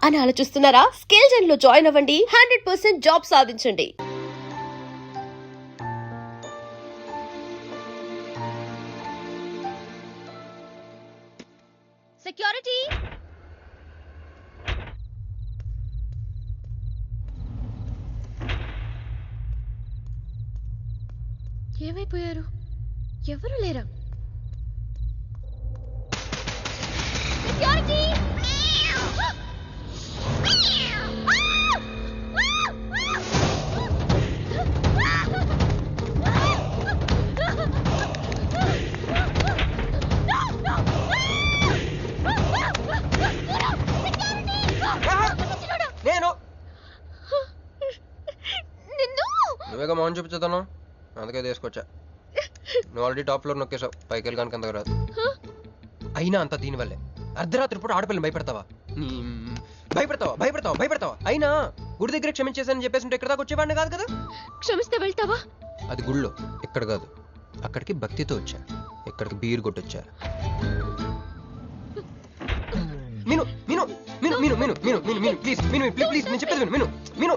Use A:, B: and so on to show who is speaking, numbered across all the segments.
A: అని ఆలోచిస్తున్నారా? స్కిల్ జెన్ లో జాయిన్ అవ్వండి, 100% జాబ్ సాధించండి.
B: సెక్యూరిటీ, ఏమైపోయారు? ఎవరు లేరా? సెక్యూరిటీ,
C: నేను నువ్వేగా మౌన్ చూపించుతాను, అందుకే తీసుకొచ్చా. నువ్వు ఆల్రెడీ టాప్ ఫ్లోర్ నొక్కేసావు, పైకి వెళ్ళి కనుక అంతకు రాదు. అయినా అంత దీనివల్లే అర్ధరాత్రి పూట ఆడపిల్లని భయపెడతావా? భయపెడతావా భయపెడతావా భయపెడతావా? అయినా గుడి దగ్గర క్షమించేసానని చెప్పేసి ఇక్కడ దాకా వచ్చేవాడిని కాదు కదా.
B: క్షమిస్తే వెళ్తావా? అది
C: గుళ్ళో, ఇక్కడ కాదు. అక్కడికి భక్తితో వచ్చా, ఇక్కడికి బీర్ కొట్టొచ్చా. మీను మీను మీను మీను మీను మీను మీను మీను ప్లీజ్ మీను ప్లీజ్ నేను చెప్పేది విను. మీను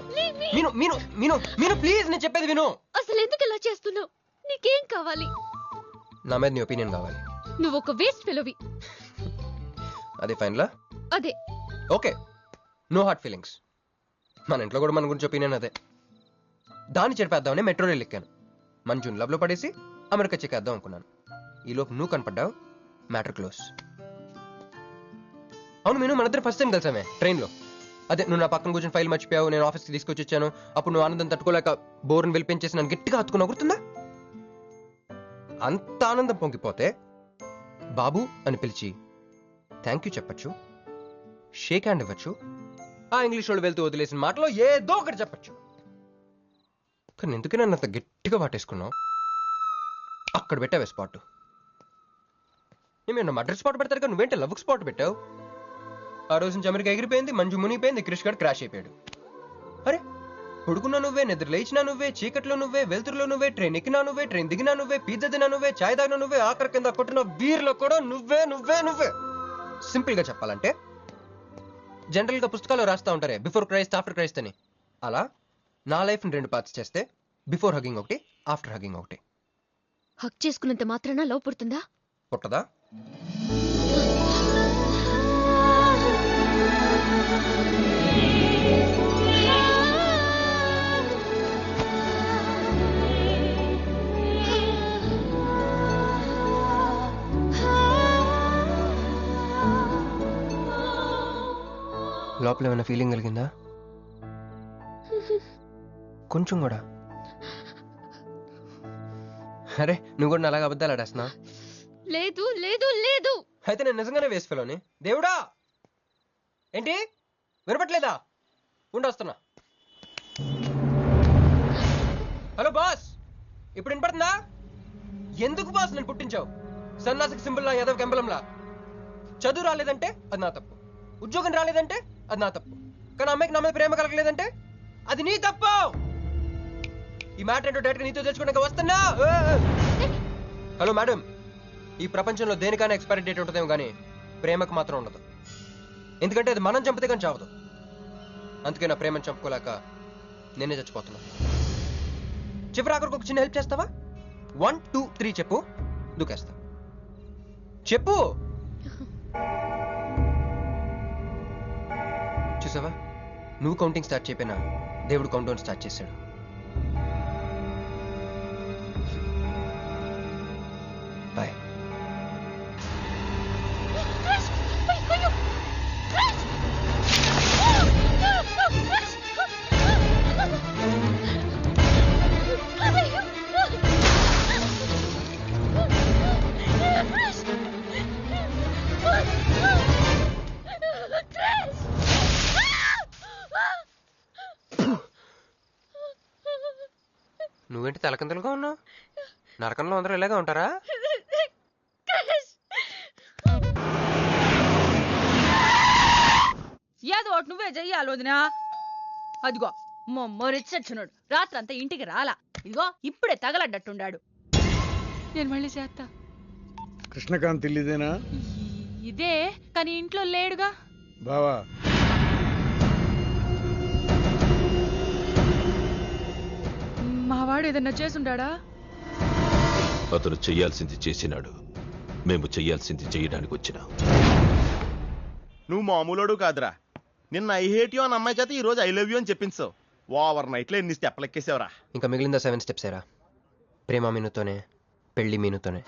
C: మీను మీను మీను మీను ప్లీజ్ నేను చెప్పేది విను.
B: అసలు ఎందుకు ఇలా చేస్తున్నావు? నీకేం కావాలి?
C: నా మీద నీ ఒపీనియన్ కావాలి.
B: నువ్వు ఒక వేస్ట్ ఫెలోవి.
C: అదే ఫైనలా?
B: అదే.
C: Okay, no hard feelings. మన ఇంట్లో కూడా మన గురించి ఒపీనియన్ అదే. దాన్ని చెరిపేద్దామని మెట్రో రైల్ ఎక్కాను. మంజుని లవ్ లో పడేసి అమెరికా చెక్కేద్దాం అనుకున్నాను. ఈలోపు నువ్వు కనపడ్డావు, మ్యాటర్ క్లోజ్. అవును మీను, మన ఇద్దరు ఫస్ట్ టైం కలిసామే ట్రైన్లో. అదే నువ్వు నా పక్కన కూర్చొని ఫైల్ మర్చిపోయావు, నేను ఆఫీస్కి తీసుకొచ్చి వచ్చాను. అప్పుడు నువ్వు ఆనందం తట్టుకోలేక బోర్ని వెళ్ళిపించేసి నన్ను గట్టిగా హత్తుకున్నా, గుర్తుందా? అంత ఆనందం పొంగిపోతే బాబు అని పిలిచి థ్యాంక్ యూ చెప్పచ్చు, షేక్ హ్యాండ్ ఇవ్వచ్చు, ఆ ఇంగ్లీష్ వాళ్ళు వెళ్తూ వదిలేసిన మాటలో ఏదో ఒకటి చెప్పచ్చు. కానీ ఎందుకు నన్ను అంత గట్టిగా వాటేసుకున్నావు? అక్కడ పెట్టావే స్పాట్. ఏమన్నా మర్డర్ స్పాట్ పెడతారు కదా, నువ్వేంటే లవ్ స్పాట్ పెట్టావు. ఆ రోజు నుంచి అమెరికా ఎగిరిపోయింది, మంజు మునిగిపోయింది, క్రిష్ గారు క్రాష్ అయిపోయాడు. అరే పడుకున్నా నువ్వే, నిద్ర లేచినా నువ్వే, చీకట్లో నువ్వే, వెలుతురులో నువ్వే, ట్రైన్ ఎక్కినా నువ్వే, ట్రైన్ దిగినా నువ్వే, పిజ్జా తినా నువ్వే, చాయ్ తాగినా నువ్వే, ఆఖరి కింద కొట్టిన బీర్లో కూడా నువ్వే నువ్వే నువ్వే. సింపుల్ గా చెప్పాలంటే జనరల్ గా పుస్తకాలు రాస్తా ఉంటారే బిఫోర్ క్రైస్ట్ ఆఫ్టర్ క్రైస్ట్ అని, అలా నా లైఫ్ ని 2 పార్ట్స్ చేస్తే బిఫోర్ హగింగ్ ఒకటి, ఆఫ్టర్ హగింగ్ ఒకటి.
B: హక్ చేసుకున్నంత మాత్రాన లవ్ పుడుతుందా?
C: పుట్టదా? లోపల ఏమైనా ఫీలింగ్ కలిగిందా? కొంచెం కూడా? అరే నువ్వు కూడా అలాగ అబద్ధాలు ఆడేస్తున్నా?
B: లేదు లేదు లేదు.
C: అయితే నేను నిజంగానే వేస్ట్ ఫెలోని. దేవుడా, ఏంటి వినపట్లేదా? ఉండొస్తున్నా. హలో బాస్, ఇప్పుడు వినపడుతుందా? ఎందుకు బాస్ నేను పుట్టించావు? సన్నాసికి సింబల్లా, యాదవ్ కెంబలంలా. చదువు రాలేదంటే అది నా తప్పు, ఉద్యోగం రాలేదంటే అది నా తప్పు, కానీ అమ్మాయికి నా మీద ప్రేమ కలగలేదంటే అది నీ తప్పు. ఈ మ్యాటర్ ఏంటో డైరెక్ట్గా నీతో తెలుసుకోవడానికి వస్తున్నా. హలో మేడం, ఈ ప్రపంచంలో దేనికైనా ఎక్స్పైరీ డేట్ ఉంటుందేమో కానీ ప్రేమకు మాత్రం ఉండదు. ఎందుకంటే అది మనం చంపితే కానీ చావదు. అందుకే నా ప్రేమను చంపుకోలేక నేనే చచ్చిపోతున్నా. చివరి ఆఖరికి ఒక చిన్న హెల్ప్ చేస్తావా? 1 2 3 చెప్పు, దూకేస్తా. చెప్పు. చూసావా, నువ్వు కౌంటింగ్ స్టార్ట్ చేయపోయినా దేవుడు కౌంట్ డౌన్ స్టార్ట్ చేశాడు. బాయ్. నువ్వేంటి తలకిందులుగా ఉన్నావు? నరకంలో అందరూ ఇలాగే ఉంటారా?
D: ఏదో ఒకటి నువ్వే చెయ్యాలి వదినా. అదిగో మొరిచచ్చున్నాడు, రాత్రంతా ఇంటికి రాలా. ఇదిగో ఇప్పుడే తగలడ్డట్టుండాడు. నేను మళ్ళీ చేస్తా.
E: కృష్ణకాంత్ ఇల్లుదేనా?
D: ఇదే, కానీ ఇంట్లో లేడుగా.
E: బావా,
D: ఏదన్నా చేసుండాడా?
E: అతను చెయ్యాల్సింది చేసినాడు. మేము చెయ్యాల్సింది చేయడానికి వచ్చినా.
F: నువ్వు మామూలుడు కాదురా. నిన్న ఐ హేట్ యూ అని అమ్మాయి చేత ఈ రోజు ఐ లవ్ యూ అని చెప్పించావు. ఓవర్ నైట్ లో ఎన్ని స్టెప్లు ఎక్కేసావురా.
C: ఇంకా మిగిలిందా 7 స్టెప్స్ ఏరా? ప్రేమ మీనుతోనే, పెళ్లి మీనుతోనే.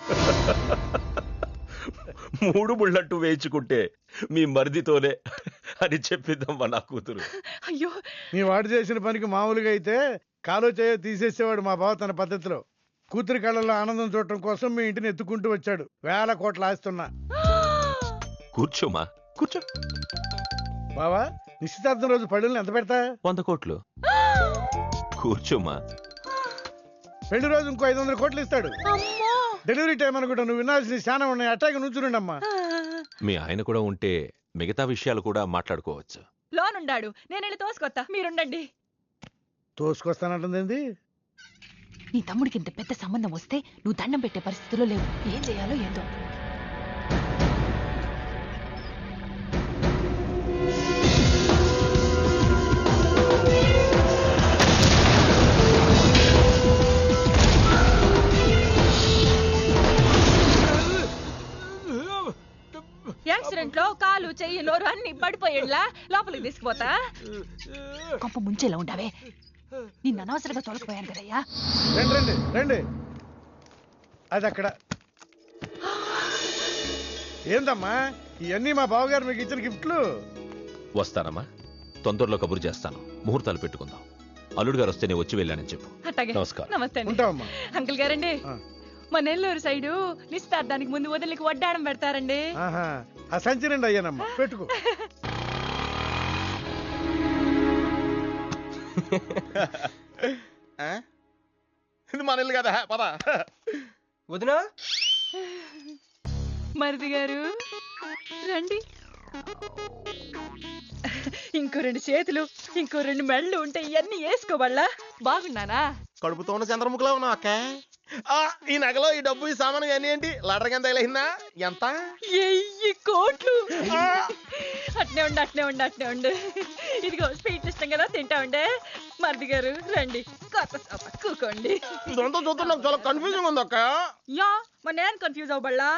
E: 3 బుల్లట్టు వేయించుకుంటే మీ మరిదితోనే అని చెప్పిద్దమ్మా నా కూతురు.
D: అయ్యో,
G: మీ వాడు చేసిన పనికి మామూలుగా అయితే కాలో చేయో తీసేసేవాడు మా బావ తన పద్ధతిలో. కూతురి కళ్ళలో ఆనందం చూడటం కోసం మీ ఇంటిని ఎత్తుకుంటూ వచ్చాడు. 1000 కోట్లు ఆస్తున్నా.
E: కూర్చోమా, కూర్చో.
G: బావా, నిశ్చితార్థం రోజు పళ్ళుల్ని ఎంత పెడతా?
E: 100 కోట్లు. కూర్చోమా.
G: పెళ్లి రోజు ఇంకో 500 కోట్లు ఇస్తాడు. డెలివరీ టైం అనుకుంటా. నువ్వు వినాల్సిన చాలా ఉన్నాయి. అట్టాగే నుంచుండమ్మా.
E: మీ ఆయన కూడా ఉంటే మిగతా విషయాలు కూడా మాట్లాడుకోవచ్చు.
D: లోనుండాడు, నేను వెళ్ళి తోసుకొత్తా, మీరుండండి.
G: తోసుకొస్తానంటుంది.
H: నీ తమ్ముడికి ఇంత పెద్ద సంబంధం వస్తే నువ్వు దండం పెట్టే పరిస్థితిలో లేవు. ఏం చేయాలో ఏందో.
D: యాక్సిడెంట్ లో కాలు, చెయ్యి, నోరు అన్ని పడిపోయేలా లోపలికి తీసుకుపోతా.
H: కొంప ముంచేలా ఉండవే. నిన్ను అనవసరంగా తోలకపోయాను కదయ్యా.
G: రండి రండి రండి. అది అక్కడ. ఏందమ్మా ఇవన్నీ మా బావగారు మీకు ఇచ్చిన గిఫ్ట్లు?
E: వస్తానమ్మా, తొందరలో కబురు చేస్తాను. ముహూర్తాలు పెట్టుకుందాం. అల్లుడు గారు వస్తే నేను వచ్చి వెళ్ళానని చెప్పు.
D: అట్టాగే.
E: నమస్కారం.
D: నమస్తే అండి.
G: ఉంటావమ్మా.
D: అంకుల్ గారండి,
G: ఆ.
D: మా నెల్లూరు సైడు నిశ్చితార్థానికి ముందు వదిలికి వడ్డాణం పెడతారండి.
G: ఆహా, ఆ సంచి నిండి అయ్యానమ్మా, పెట్టుకో.
F: ఇది మన ఇల్లు కదా, పద.
C: వదినా,
D: మరిది గారు రండి. ఇంకో 2 చేతులు, ఇంకో 2 మెళ్ళు ఉంటే ఇవన్నీ వేసుకోవాలా? బాగున్నానా?
F: కడుపుతో ఉన్న చంద్రముఖిలో ఉన్నావు అక్క. ఈ నగలో ఈ డబ్బు ఈ సామాను ఇవన్నీ ఏంటి? లడర్ కింద తగిలిందా? ఎంత?
D: 1000 కోట్లు. అట్నే ఉండు, అట్నే ఉండు, అట్నే ఉండు. ఇదిగో స్వీట్ ఇష్టం కదా, తింటా ఉండే. మరిది గారు రండి, కొత్త సోఫా కూకోండి.
F: ఇదంతా చూస్తే నాకు చాలా కన్ఫ్యూజింగ్ ఉంది అక్క.
D: యా, మరి నేను కన్ఫ్యూజ్ అవ్వబల్లా.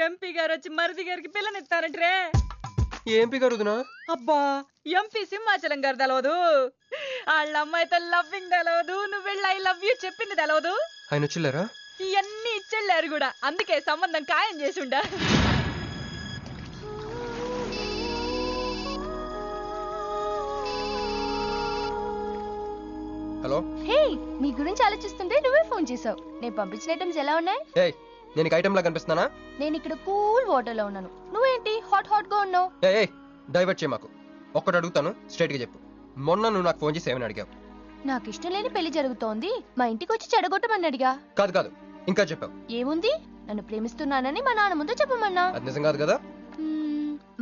D: ఎంపీ గారు వచ్చి మరిది గారికి పిల్లనిస్తారంట్రే.
C: ఏంపి గారు వదినా?
D: అబ్బా, ఎంపీ సింహాచలం గారు తెలవదు? వాళ్ళ అమ్మాయితో లవ్వింగ్ తెలవదు, నువ్వు వెళ్ళి ఐ లవ్ యూ చెప్పింది తెలవదు.
C: ఆయన వచ్చిల్లారా?
D: ఇవన్నీ ఇచ్చెళ్ళారు కూడా, అందుకే సంబంధం ఖాయం చేసుండా.
C: హలో.
A: హే, నీ గురించి ఆలోచిస్తుంటే నువ్వే ఫోన్ చేసావు. నేను పంపించిన ఐటమ్స్ ఎలా ఉన్నాయి?
C: ఏయ్, నేను ఐటమ్ లా కనిపిస్తున్నానా?
A: నేను ఇక్కడ కూల్ వాటర్ లో ఉన్నాను. నువ్వేంటి హాట్ హాట్ గా ఉన్నావు?
C: ఏయ్, డైవర్ట్ చేయ మాకు. ఒక్కటి అడుగుతాను, స్ట్రైట్ గా చెప్పు. మొన్న నువ్వు నాకు ఫోన్ చేసి ఏమని అడిగావు?
A: నాకు ఇష్టం లేని పెళ్లి జరుగుతోంది, మా ఇంటికి వచ్చి చెడగొట్టమని అడిగా.
C: కాదు కాదు, ఇంకా చెప్పావు.
A: ఏముంది, నన్ను ప్రేమిస్తున్నానని మా నాన్న ముందు చెప్పమన్నా.
C: అది నిజం కాదు కదా?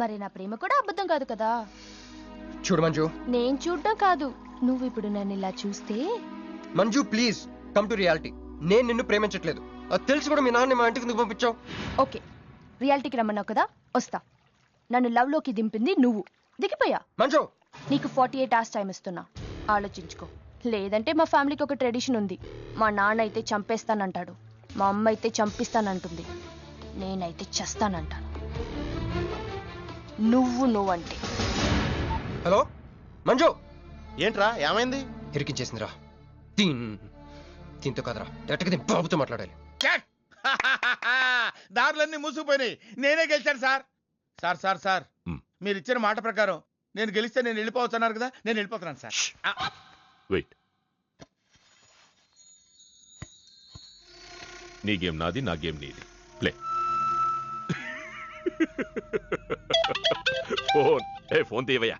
A: మరి నా ప్రేమ కూడా అబద్ధం కాదు కదా?
C: చూడు మంజు.
A: నేను చూడటం కాదు, నువ్వు ఇప్పుడు నన్ను ఇలా చూస్తే.
C: Manju please come to reality. నేను నిన్ను ప్రేమించట్లేదు. అది తెలిసి కూడా మీ నాన్న మా ఇంటికి ఎందుకు పంపించావు?
A: ఓకే, రియాలిటీకి రమ్మన్నావు కదా, వస్తా. నన్ను లవ్ లోకి దింపింది నువ్వు, దిగిపోయా.
C: మంజు,
A: నీకు 48 hours టైం ఇస్తున్నా, ఆలోచించుకో. లేదంటే మా ఫ్యామిలీకి ఒక ట్రెడిషన్ ఉంది. మా నాన్న అయితే చంపేస్తానంటాడు, మా అమ్మ అయితే చంపిస్తానంటుంది, నేనైతే చస్తానంటాను. నువ్వంటే.
C: హలో మంజు.
F: ఏంట్రా, ఏమైంది?
C: ఇరికించేసిందిరా. దీంతో కదరా, డైరెక్ట్గా దీని బాబుతో మాట్లాడాలి.
F: దారులన్నీ మూసుకుపోయినాయి. నేనే గెలిచాను సార్. సార్ సార్ సార్, మీరు ఇచ్చిన మాట ప్రకారం నేను గెలిస్తే నేను వెళ్ళిపోవచ్చు అన్నారు కదా, నేను వెళ్ళిపోతున్నాను సార్.
E: వెయిట్. నీ గేమ్ నాది, నా గేమ్ నీది. ప్లే. ఫోన్ తీవయ్యా.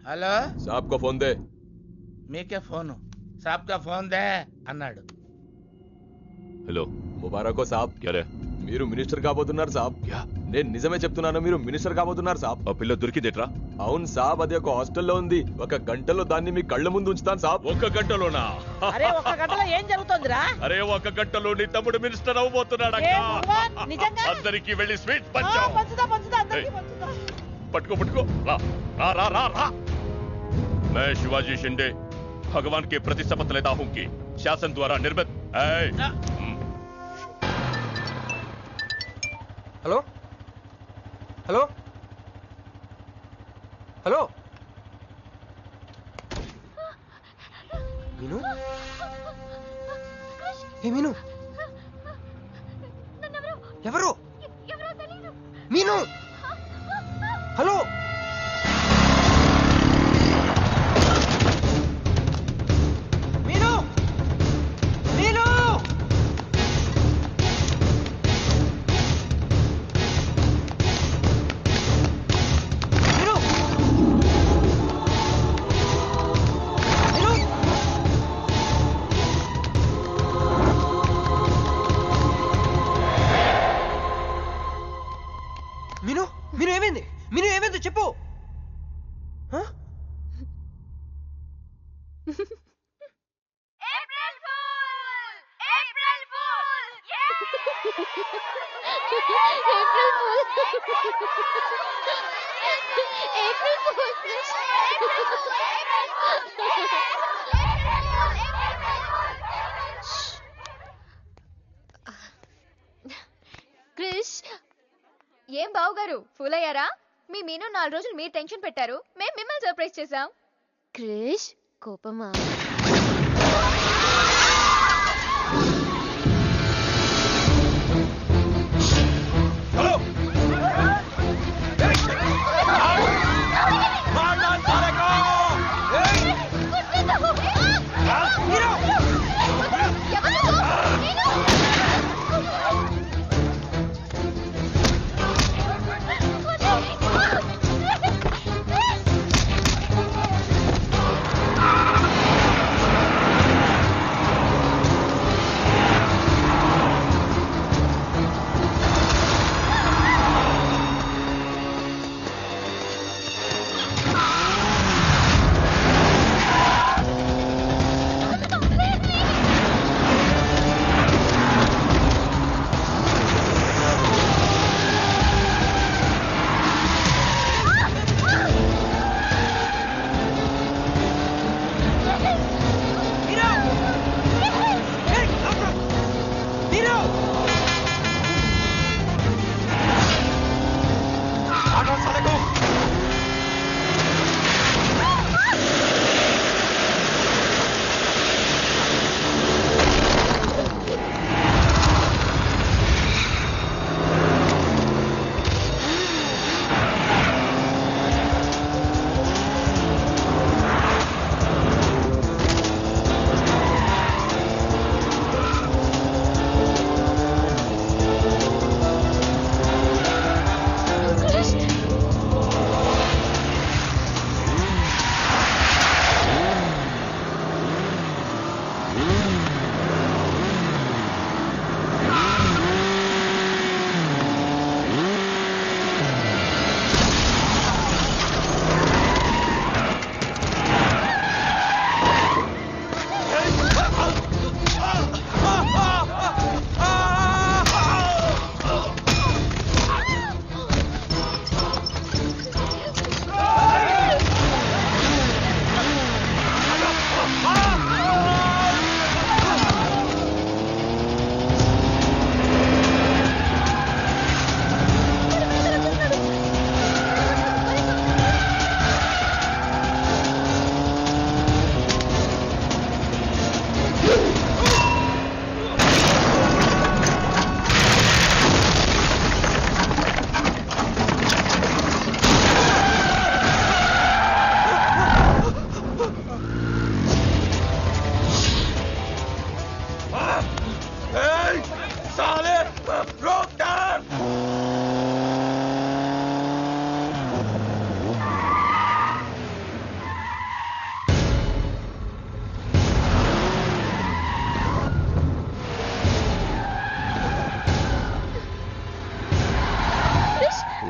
F: హలో,
E: సాబ్ కో ఫోన్ దే.
F: మీకే ఫోను, సాబ్ కా ఫోన్ దే అన్నాడు.
E: హలో, ముబారక్ సాబ్. క్యారే, మీరు మినిస్టర్ కాబోతున్నారు సాబ్. నేను నిజమే చెప్తున్నాను, మీరు మినిస్టర్ కాబోతున్నారు సాబ్. ఆ పిల్ల దొరికిందేట్రా? అవును సాబ్, అది ఒక హాస్టల్లో ఉంది. 1 గంటలో దాన్ని మీ కళ్ళ ముందు ఉంచుతాను సాబ్. 1 గంటలోనా?
D: అరే, 1 గంటలో ఏం జరుగుతుందిరా?
E: అరే, 1 గంటలో నీ తమ్ముడు మినిస్టర్ అవబోతున్నాడు. అందరికి వెళ్ళి స్వీట్ పంచాం. పట్టుకో పట్టుకో. రా రా రా రా. मैं शिवाजी शिंदे
I: भगवान के प्रति शपथ लेता हूं कि शासन द्वारा निर्मित
C: హలో హలో హలో మీను ఏ మీను ఎవరు మీను హలో మీను మీను మీను మీను మీను ఏమైంది మీను ఏమైంది చెప్పు హ?
B: క్రిష్, ఏం బావుగారు ఫుల్ అయ్యారా? మీ మీను 4 రోజులు మీరు టెన్షన్ పెట్టారు, మేము మిమ్మల్ని సర్ప్రైజ్ చేసాం. క్రిష్ కోపమా?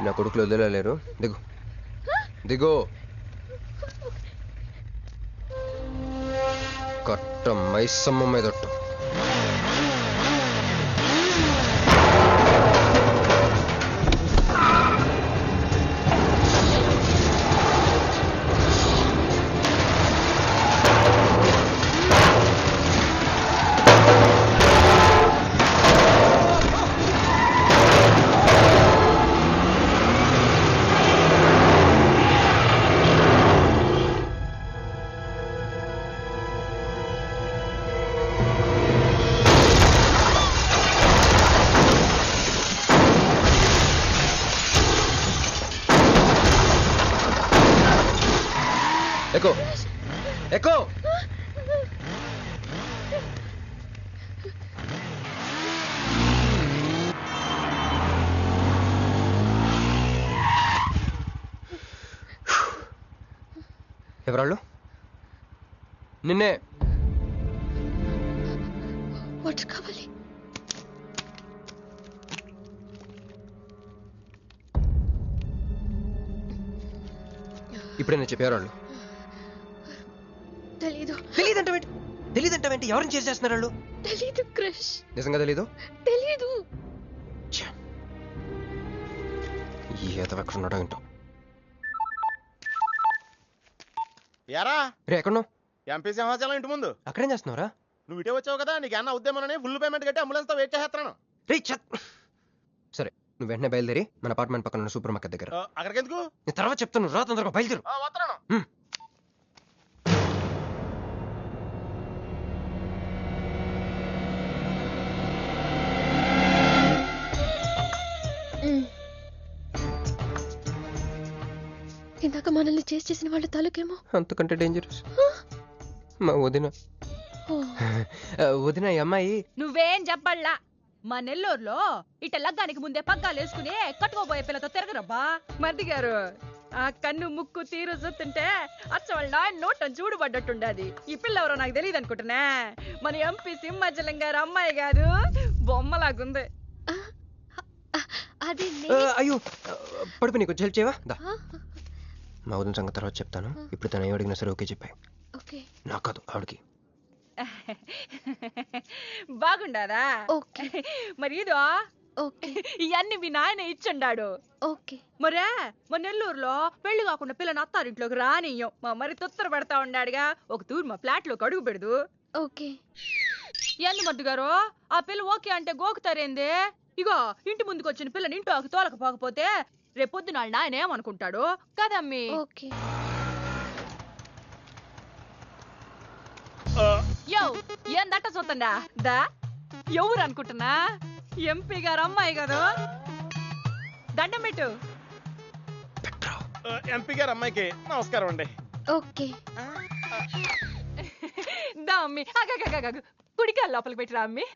C: నా కొడుకులు వదిలేలేరు. దిగు దిగు. కట్ట మైసమ్మ మీదొట్టు. ఎక్కు ఎక్కు. ఎవరాళ్ళు? నిన్నే.
B: వాటర్ కావాలి.
C: ఇప్పుడైనా చెప్పేవాళ్ళు.
B: తెలీదు.
C: తెలీదంటావేంటి? ఎవరిని చేసేస్తున్నారు వాళ్ళు?
B: తెలీదు క్రిష్.
C: నిజంగా తెలీదు?
B: తెలీదు.
C: ఏదో ఎక్కడ ఉన్నాడో ఏంటో.
F: యారా
C: రే ఎక్కడున్నావు?
F: ఎంపీ సింహాచలం ఇంటి ముందు.
C: అక్కడేం చేస్తున్నావురా?
F: నువ్వు ఇటే వచ్చావు కదా, నీకు అన్న ఉద్యమని ఫుల్ పేమెంట్ కట్టి అంబులెన్స్ తో వెయిట్ చేస్తున్నాను.
C: రే సరే, నువ్వు వెంటనే బయలుదేరి మన అపార్ట్మెంట్ పక్కన ఉన్న సూపర్ మార్కెట్ దగ్గర.
F: అక్కడికి ఎందుకు?
C: నేను తర్వాత చెప్తాను, రా తొందరగా బయలుదేరు.
F: వస్తున్నాను.
B: ఇందాక మనల్ని చేసిన వాళ్ళ తాలూకేమో.
C: అంతకంటే డేంజరస్ మా వదిన. వదిన ఈ అమ్మాయి.
D: నువ్వేం చెప్పల్లా. మా నెల్లూరులో ఇట లగ్గానికి ముందే పగ్గాలు వేసుకుని కట్టుకోబోయే పిల్లతో తిరగరబ్బా. మర్ది గారు, ఆ కన్ను ముక్కు తీరు చూస్తుంటే అచ్చ వాళ్ళ నాయన నోటం చూడుబడ్డట్టుండది. ఈ పిల్ల ఎవరో నాకు తెలియదు అనుకుంటున్నా. మన ఎంపీ సింహాచలం గారు అమ్మాయి కాదు, బొమ్మలాగుంది.
B: అది
C: అయ్యో పడుపు, నీకు హెల్ప్ చేయవా? దా. మా వదిన సంగతి తర్వాత చెప్తాను. ఇప్పుడు తను ఏం అడిగినా సరే ఓకే చెప్పాయి. నాకు కాదు, ఆవిడకి.
D: బాగుండాదా? మరి ఇదో
B: ఓకే.
D: ఇవన్నీ మీ నాయన ఇచ్చుండాడు.
B: ఓకే.
D: మరే మా నెల్లూరులో పెళ్లి కాకుండా పిల్లని అత్తారింట్లోకి రానియ్యం. మా మరి తొత్తర పడతా ఉన్నాడుగా. ఒక తూరు మా ఫ్లాట్ లోకి అడుగు పెడదు.
B: ఓకే.
D: ఎందు మద్దు గారు, ఆ పిల్ల ఓకే అంటే గోకుతారేంది? ఇగో ఇంటి ముందుకు వచ్చిన పిల్లని ఇంటి తోలకపోకపోతే రేపొద్దున నాయన ఏమనుకుంటాడు కదమ్మీ?
B: ఓకే.
D: యో ఏం దట్ట చూతండా దా. ఎవరు అనుకుంటున్నా? ఎంపీ గారు అమ్మాయి కదా. దండం పెట్టు.
F: ఎంపీ గారు అమ్మాయికి నమస్కారం అండి.
B: ఓకే.
D: దా అమ్మి. కుడికాయలు లోపలికి పెట్టిరా అమ్మి.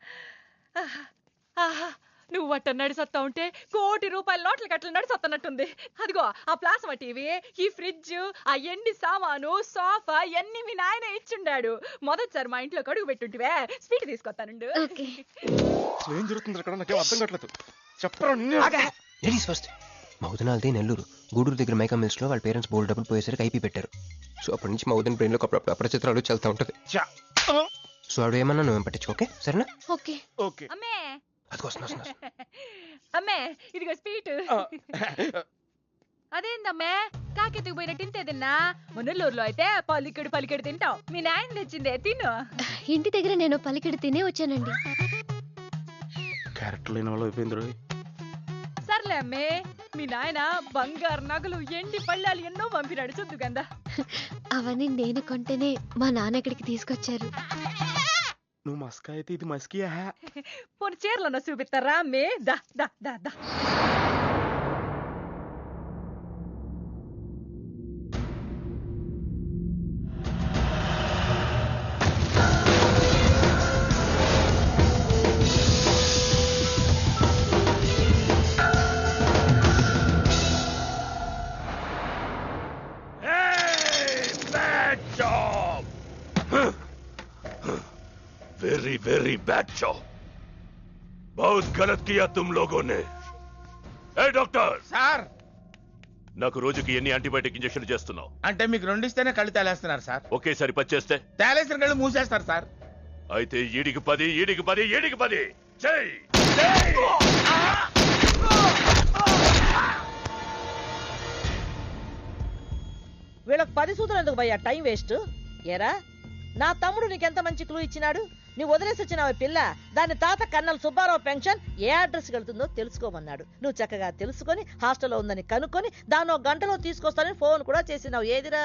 D: నువ్వు అట్ట నడిసొత్తా ఉంటే ₹1 కోటి నోట్ల కట్టలు నడిసొత్తనట్టుంది. అదిగో ఆ ప్లాస్మా టీవీ, ఈ ఫ్రిడ్జ్, ఆ ఎన్ని సామాను, సోఫా ఎన్ని మీ నాయన ఇచ్చుండాడు. మొదటిసారి మా ఇంట్లో కడుగు పెట్టుంటివే, స్వీట్ తీసుకొస్తానుండు.
F: ఏం జరుగుతుంది అక్కడ? నాకేం అర్థం కావట్లేదు. చెప్పరా.
C: Ladies first. మా వదినాలది నెల్లూరు. గూడూరు దగ్గర మైకా మిల్స్ లో వాళ్ళ పేరెంట్స్ బోల్డ్ డబ్బులు పోయేసరికి ఐపీ పెట్టారు. సో అప్పటి నుంచి మా వదిన బ్రెయిన్ లో అపరిచిత్రాలు చల్తా ఉంటది. సో ఆవిడ ఏమన్నా నువ్వేం పట్టించుకోకే, సరేనా?
B: ఓకే.
F: ఓకే.
D: అమ్మే
C: అది వస్తున్నా.
D: అమ్మే ఇదిగో స్వీట్. అదేందమ్మే కాకెత్తుకు పోయినట్టు ఇంతే తిన్నా. మున్నెల్లూరులో అయితే పలికెడు తింటావు. మీ నాయన తెచ్చిందే తిను.
B: ఇంటి దగ్గర నేను పలికెడు తినే వచ్చానండి.
F: క్యారెక్టర్ లేని వాళ్ళు అయిపోయింది.
D: సర్లే అమ్మే, మీ నాయన బంగారు నగలు, ఎండి పళ్ళాలు ఎన్నో పంపినాడు చూద్దు గందా.
B: అవన్నీ నేను కొంటేనే మా నాన్న ఇక్కడికి తీసుకొచ్చారు.
F: నువ్వు మస్కా అయితే ఇది మస్కియా?
D: పోనీ చీరలన్నా చూపిస్తారా అమ్మే? దా దా దా దా.
I: Very very bad job. बहुत गलत किया तुम लोगों ने. ए डॉक्टर
F: సార్,
I: నాకు రోజుకి ఎన్ని యాంటీబయాటిక్ ఇంజెక్షన్ చేస్తున్నావు?
F: అంటే మీకు 2 ఇస్తేనే కళ్ళు తేలేస్తున్నారు సార్.
I: ఒకేసారి 10 చేస్తే
F: తేలేసిన కళ్ళు మూసేస్తారు సార్.
I: అయితే ఈడికి 10 ఈడికి 10 ఈడికి 10 చెయ్.
J: వీళ్ళకి 10 సూదులు ఎందుకు భయ్యా టైం వేస్ట్? ఏరా, నా తమ్ముడు నీకెంత మంచి క్లూ ఇచ్చినాడు. నువ్వు వదిలేసి వచ్చిన పిల్ల దాని తాత కన్నల సుబ్బారావు పెన్షన్ ఏ అడ్రస్ వెళ్తుందో తెలుసుకోమన్నాడు. నువ్వు చక్కగా తెలుసుకొని హాస్టల్లో ఉందని కనుక్కొని దాన్ని 1 గంటలో తీసుకొస్తానని ఫోన్ కూడా చేసినావు. ఏదిరా,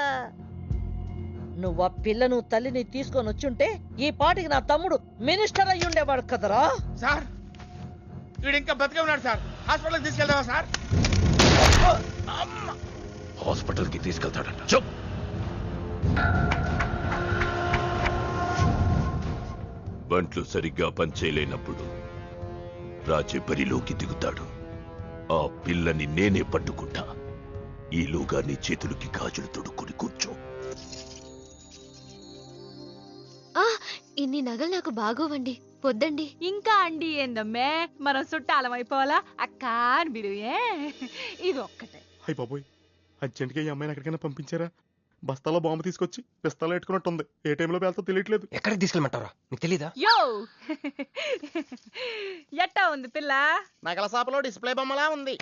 J: నువ్వు ఆ పిల్లను తల్లిని తీసుకొని వచ్చుంటే ఈ పాటికి నా తమ్ముడు మినిస్టర్ అయ్యి ఉండేవాడు కదరా.
F: సార్, వీడు ఇంకా బతికే ఉన్నాడు సార్. హాస్పిటల్కి తీసుకెళ్దామా సార్?
I: హాస్పిటల్ కి తీసుకెళ్తాడంట. చెప్ బంట్లు సరిగ్గా పనిచేయలేనప్పుడు రాజే బరిలోకి దిగుతాడు. ఆ పిల్లని నేనే పట్టుకుంటా. ఈలోగా నీ చేతులకి గాజులు తొడుక్కుని కూర్చో.
B: ఇన్ని నగలు నాకు బాగోవండి, పొద్దండి.
D: ఇంకా అండి ఏందమ్మే, మనం చుట్టాలం అయిపోవాలా అక్క అని బిలువే. ఇది ఒక్కటే.
F: అయ్యి బాబోయ్, అర్జెంట్గా ఈ అమ్మాయిని ఎక్కడికైనా పంపించారా? బస్తాలో బాంబు తీసుకొచ్చి పిస్తాలో పెట్టుకున్నట్టుంది. ఏ టైంలో వెళ్తా తెలియట్లేదు.
C: ఎక్కడికి తీసుకెళ్ళమంటారా? నీకు తెలీదా?
D: యో ఎట్టా ఉంది పిల్ల?
F: నగల షాపులో డిస్ప్లే బొమ్మలా ఉంది.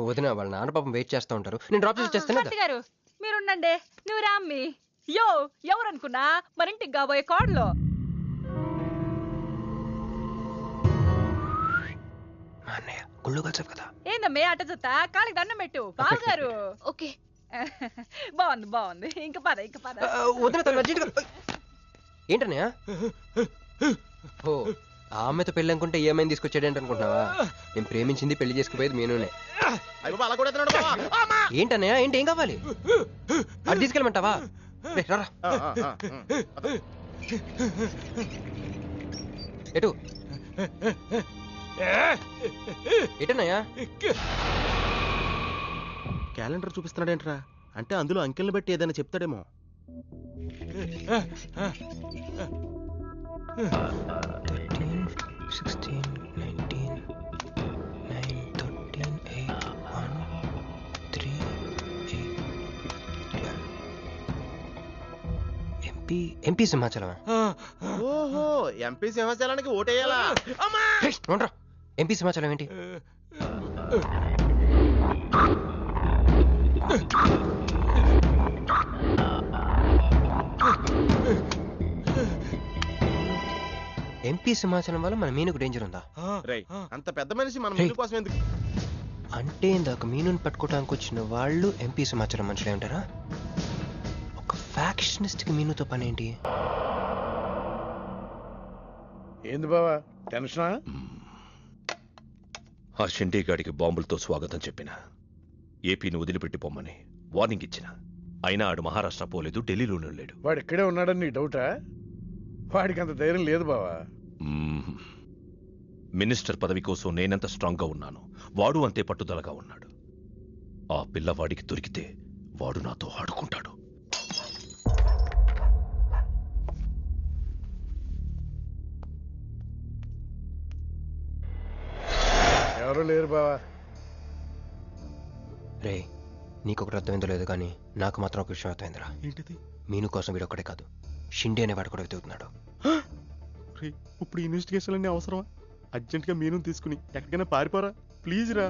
C: వదిన వాళ్ళ నాన్న పాపం వెయిట్ చేస్తూ ఉంటారు. నేను డ్రాప్ చేసి చేస్తాను.
D: భర్త గారు మీరుండండి, నువ్వు రామ్మి. యో ఎవరనుకున్నా మరింటికి కాబోయే కోడలో.
C: మా అన్నయ్య గుళ్ళు కలిసావు కదా.
D: ఏందమ్మే అట్ట చూస్తా, కాలికి దండం పెట్టు. బావగారు
B: ఓకే.
D: బాగుంది బాగుంది. ఇంక పద ఇంక పద.
C: వదిన తను అర్జెంట్గా. ఏంటన్నయ్య? ఓ ఆ అమ్మాయితో పెళ్ళి అనుకుంటే ఏమైనా తీసుకొచ్చాడేంటి అనుకుంటున్నావా? నేను ప్రేమించింది పెళ్లి చేసుకుపోయేది మీనునే. ఏంటన్నయ్య? ఏంటి? ఏం కావాలి? అది తీసుకెళ్ళమంటావా? రారా. ఎటు ఎటన్నయ్యా?
F: క్యాలెండర్ చూపిస్తున్నాడేంట్రా? అంటే అందులో అంకెల్ని బట్టి ఏదైనా చెప్తాడేమో.
C: 16, 19, 9, 13, 8, 1, 3, 8, 12. ఎంపీ సింహాచలం.
F: ఓహో, ఎంపీ సింహాచలానికి ఓటేయాలా?
C: ఎంపీ సింహాచలం ఏంటి? ఎంపీ సింహాచలం వల్ల మన మీనుకు డేంజర్ ఉందా?
F: అంత పెద్ద మనిషి మన మీను కోసం ఎందుకు?
C: అంటే ఇందాక మీనుని పట్టుకోవడానికి వచ్చిన వాళ్ళు ఎంపీ సింహాచలం మనుషులే ఉంటారా? ఒక ఫ్యాక్షనిస్ట్ కి మీనుతో పని ఏంటి?
G: ఏంది బావా టెన్షనా?
I: ఆ షిండేగాడికి బాంబులతో స్వాగతం చెప్పిన, ఏపీని వదిలిపెట్టి పొమ్మని వార్నింగ్ ఇచ్చిన. అయినా ఆడు మహారాష్ట్ర పోలేదు, ఢిల్లీలోనే లేడు.
G: వాడు ఇక్కడే ఉన్నాడని నీ డౌటా? వాడికి అంత ధైర్యం లేదు బావా.
I: మినిస్టర్ పదవి కోసం నేనెంత స్ట్రాంగ్ గా ఉన్నాను, వాడు అంతే పట్టుదలగా ఉన్నాడు. ఆ పిల్లవాడికి దొరికితే వాడు నాతో ఆడుకుంటాడు.
G: ఎవరు లేరు బావా.
C: రే నీకొకటి అర్థమైందో లేదు కానీ నాకు మాత్రం ఒక విషయం అర్థమైందిరా.
F: ఏంటిది?
C: మీను కోసం వీడు ఒక్కడే కాదు, షిండే అనేవాడు కూడా వెతుకుతున్నాడు.
F: ఇప్పుడు ఇన్వెస్టిగేషన్ అన్నీ అవసరమా? అర్జెంట్గా మీను తీసుకుని ఎక్కడికైనా పారిపోరా ప్లీజ్ రా.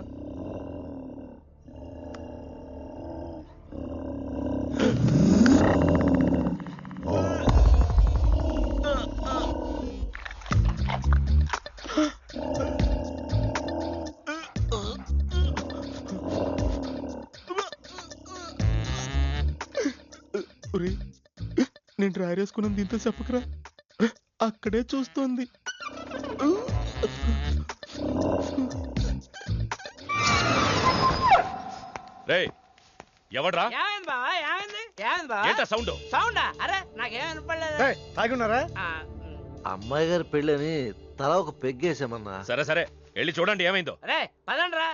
F: నేను డ్రైర్ వేసుకున్నాను, దీంతో చెప్పకరా. అక్కడే చూస్తోంది.
I: రేయ్ ఎవడ్రా? సౌండ్
J: సౌండా? అరే నాకేం వినపడలేదు.
G: తాగున్నారా?
K: అమ్మాయి గారి పెళ్ళని తల ఒక పెగ్గేసామన్నా.
I: సరే సరే వెళ్ళి చూడండి ఏమైందో.
J: అరే పదండ్రా.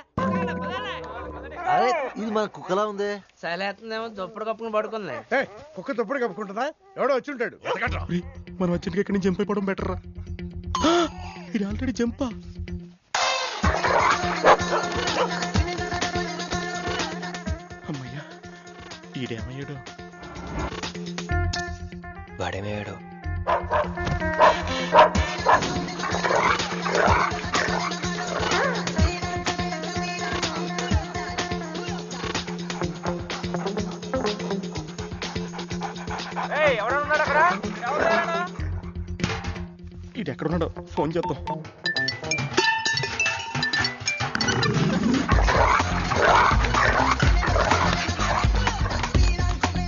K: అరే ఇది మన కుక్కలా ఉంది.
J: సలేతుందేమో దుప్పుడు కప్పుకుని పడుకుంది.
G: కుక్క తప్పుడు కప్పుకుంటుందా? ఎవడో వచ్చి ఉంటాడు.
F: మనం అర్జెంట్గా ఎక్కడి నుంచి జంప్ అయిపోవడం బెటర్ రా. ఇది ఆల్రెడీ జంపా. అమ్మయ్యా, ఈడేమయ్యాడు?
C: వాడేమయ్యాడు?
F: ఈడెక్కడున్నాడో ఫోన్ చేద్దాం.